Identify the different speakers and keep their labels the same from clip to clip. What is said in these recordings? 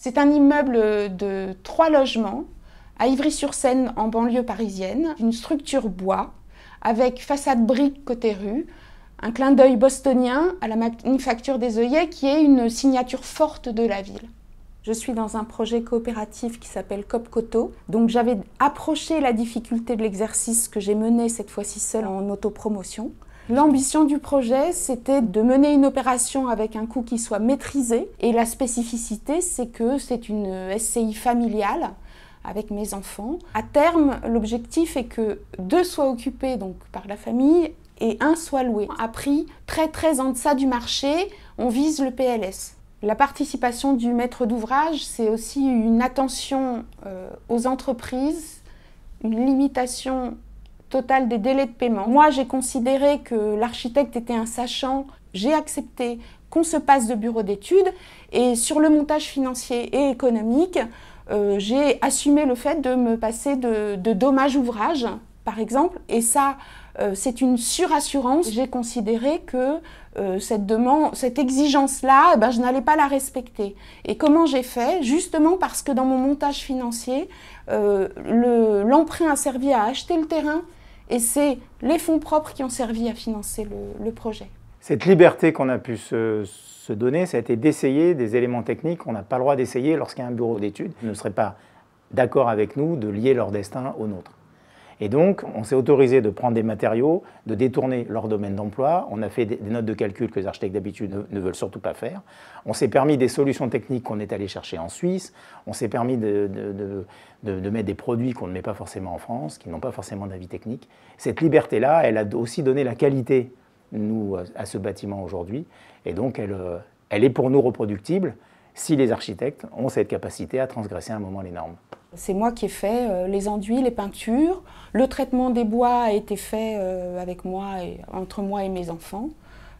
Speaker 1: C'est un immeuble de 3 logements à Ivry-sur-Seine, en banlieue parisienne. Une structure bois, avec façade brique côté rue, un clin d'œil bostonien à la manufacture des œillets qui est une signature forte de la ville. Je suis dans un projet coopératif qui s'appelle Copcoto. Donc j'avais approché la difficulté de l'exercice que j'ai mené cette fois-ci seule en autopromotion. L'ambition du projet, c'était de mener une opération avec un coût qui soit maîtrisé. Et la spécificité, c'est que c'est une SCI familiale avec mes enfants. À terme, l'objectif est que 2 soient occupés donc, par la famille et 1 soit loué. À prix très en deçà du marché, on vise le PLS. La participation du maître d'ouvrage, c'est aussi une attention aux entreprises, une limitation totale des délais de paiement. Moi, j'ai considéré que l'architecte était un sachant. J'ai accepté qu'on se passe de bureau d'études et sur le montage financier et économique, j'ai assumé le fait de me passer de dommage ouvrage, par exemple, et ça, c'est une surassurance. J'ai considéré que cette exigence-là, je n'allais pas la respecter. Et comment j'ai fait? Justement parce que dans mon montage financier, l'emprunt a servi à acheter le terrain et c'est les fonds propres qui ont servi à financer le projet.
Speaker 2: Cette liberté qu'on a pu se donner, ça a été d'essayer des éléments techniques qu'on n'a pas le droit d'essayer lorsqu'un bureau d'études ne serait pas d'accord avec nous de lier leur destin au nôtre. Et donc, on s'est autorisé de prendre des matériaux, de détourner leur domaine d'emploi. On a fait des notes de calcul que les architectes d'habitude ne veulent surtout pas faire. On s'est permis des solutions techniques qu'on est allé chercher en Suisse. On s'est permis de mettre des produits qu'on ne met pas forcément en France, qui n'ont pas forcément d'avis technique. Cette liberté-là, elle a aussi donné la qualité, nous, à ce bâtiment aujourd'hui. Et donc, elle est pour nous reproductible si les architectes ont cette capacité à transgresser à un moment les normes.
Speaker 1: C'est moi qui ai fait les enduits, les peintures. Le traitement des bois a été fait avec moi entre moi et mes enfants.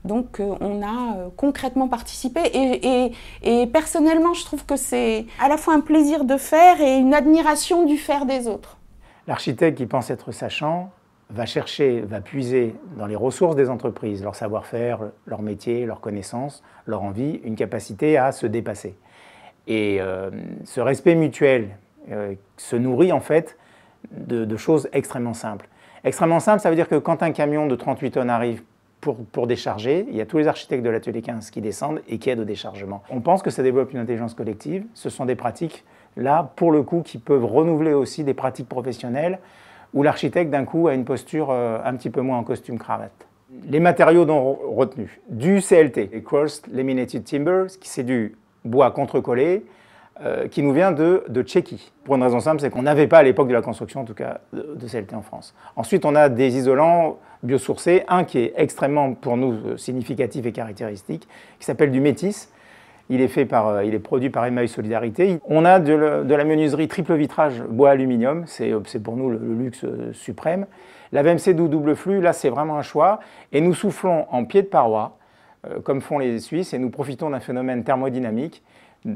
Speaker 1: Donc on a concrètement participé et personnellement je trouve que c'est à la fois un plaisir de faire et une admiration du faire des autres.
Speaker 2: L'architecte qui pense être sachant va puiser dans les ressources des entreprises, leur savoir-faire, leur métier, leurs connaissances, leur envie, une capacité à se dépasser. Et ce respect mutuel se nourrit en fait de choses extrêmement simples. Extrêmement simple, ça veut dire que quand un camion de 38 tonnes arrive pour décharger, il y a tous les architectes de l'atelier 15 qui descendent et qui aident au déchargement. On pense que ça développe une intelligence collective. Ce sont des pratiques, là, pour le coup, qui peuvent renouveler aussi des pratiques professionnelles où l'architecte, d'un coup, a une posture un petit peu moins en costume-cravate. Les matériaux dont retenus, du CLT, Crossed Laminated Timber, c'est du bois contre-collé, qui nous vient de Tchéquie. Pour une raison simple, c'est qu'on n'avait pas à l'époque de la construction, en tout cas, de CLT en France. Ensuite, on a des isolants biosourcés, un qui est extrêmement, pour nous, significatif et caractéristique, qui s'appelle du métis. Il est produit par Emmaüs Solidarité. On a de la menuiserie triple vitrage bois-aluminium, c'est pour nous le luxe suprême. La VMC double flux, là, c'est vraiment un choix. Et nous soufflons en pied de paroi, comme font les Suisses, et nous profitons d'un phénomène thermodynamique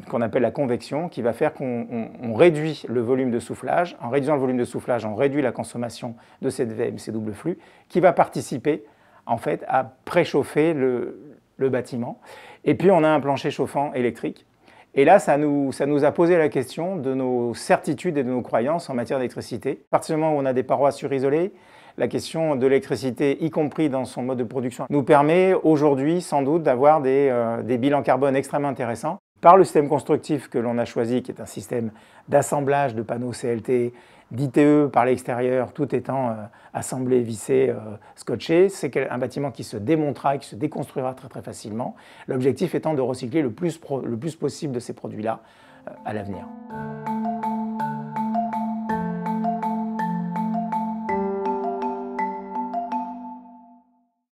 Speaker 2: qu'on appelle la convection, qui va faire qu'on réduit le volume de soufflage. En réduisant le volume de soufflage, on réduit la consommation de cette VMC double flux, qui va participer en fait à préchauffer le bâtiment. Et puis on a un plancher chauffant électrique. Et là, ça nous a posé la question de nos certitudes et de nos croyances en matière d'électricité. À partir du moment où on a des parois surisolées, la question de l'électricité, y compris dans son mode de production, nous permet aujourd'hui sans doute d'avoir des bilans carbone extrêmement intéressants. Par le système constructif que l'on a choisi, qui est un système d'assemblage de panneaux CLT, d'ITE par l'extérieur, tout étant assemblé, vissé, scotché, c'est un bâtiment qui se démontera et qui se déconstruira très facilement. L'objectif étant de recycler le plus possible de ces produits-là à l'avenir.